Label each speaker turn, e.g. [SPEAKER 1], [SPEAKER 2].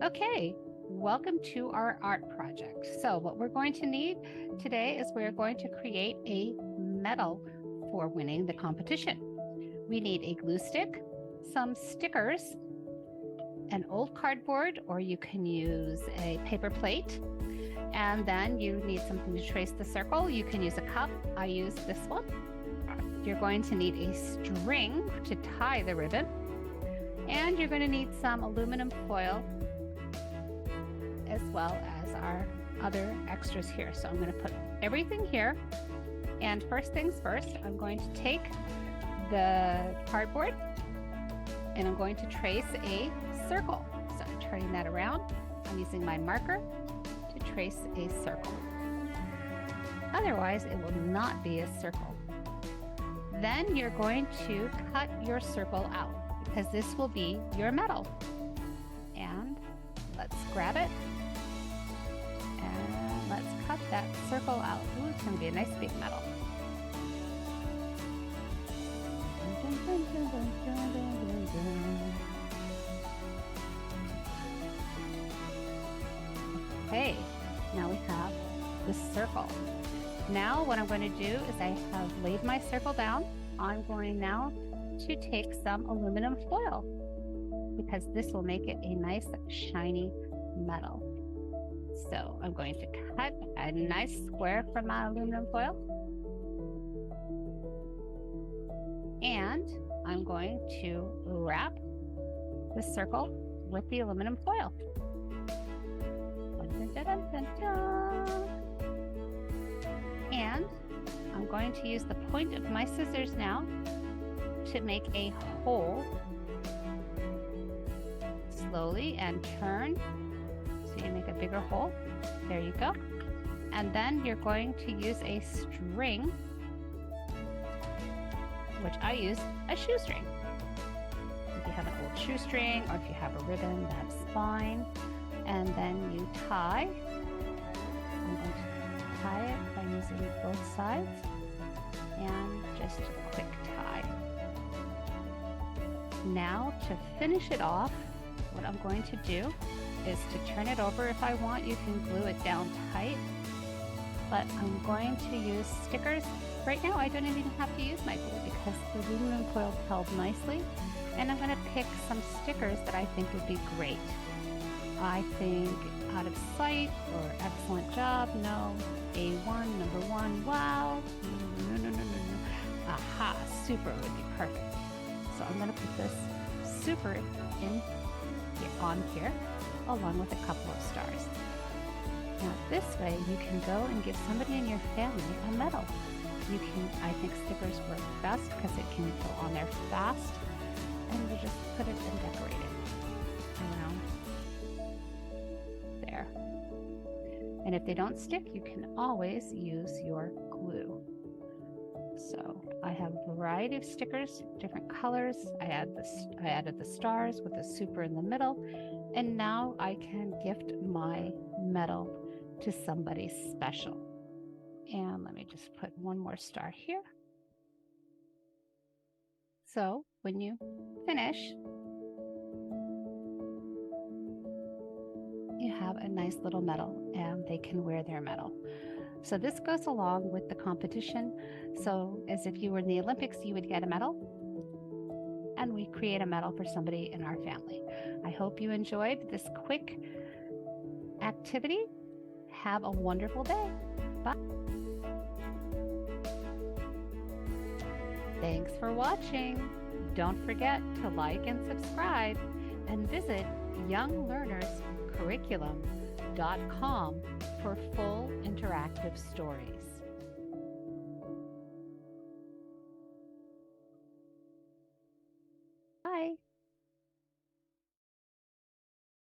[SPEAKER 1] Okay, welcome to our art project. So what we're going to need today is we're going to create a medal for winning the competition. We need a glue stick, some stickers, an old cardboard, or you can use a paper plate. And then you need something to trace the circle. You can use a cup. I use this one. You're going to need a string to tie the ribbon. And you're going to need some aluminum foil as well as our other extras here. So I'm going to put everything here. And first things first, I'm going to take the cardboard and I'm going to trace a circle. So I'm turning that around. I'm using my marker to trace a circle. Otherwise, it will not be a circle. Then you're going to cut your circle out because this will be your medal. And let's grab it. And let's cut that circle out. Ooh, it's going to be a nice big medal. Okay, now we have the circle. Now what I'm going to do is I have laid my circle down. I'm going now to take some aluminum foil because this will make it a nice shiny medal. So I'm going to cut a nice square from my aluminum foil. And I'm going to wrap the circle with the aluminum foil. And I'm going to use the point of my scissors now to make a hole. Slowly and turn so you make a bigger hole. There you go. And then you're going to use a string, which I use a shoestring. If you have an old shoestring or if you have a ribbon, that's fine. And then you tie. I'm going to tie it by using both sides and just a quick tie. Now to finish it off, what I'm going to do is to turn it over. If I want, you can glue it down tight, but I'm going to use stickers. Right now, I don't even have to use my glue because the aluminum foil held nicely, and I'm going to pick some stickers that I think would be great. I think out of sight or excellent job, no, A1, number 1, wow, no. Aha, super would be perfect. So I'm going to put this super in here, on here, along with a couple of stars. Now this way you can go and give somebody in your family a medal. You can, I think stickers work best because it can go on there fast, and you just put it and decorate it around there. And if they don't stick, you can always use your glue. So I have a variety of stickers, different colors. I added the stars with the super in the middle, and now I can gift my medal to somebody special. And let me just put one more star here. So when you finish, you have a nice little medal and they can wear their medal. So this goes along with the competition. So as if you were in the Olympics, you would get a medal, and we create a medal for somebody in our family. I hope you enjoyed this quick activity. Have a wonderful day. Bye. Thanks for watching. Don't forget to like and subscribe and visit younglearnerscurriculum.com for full interactive stories.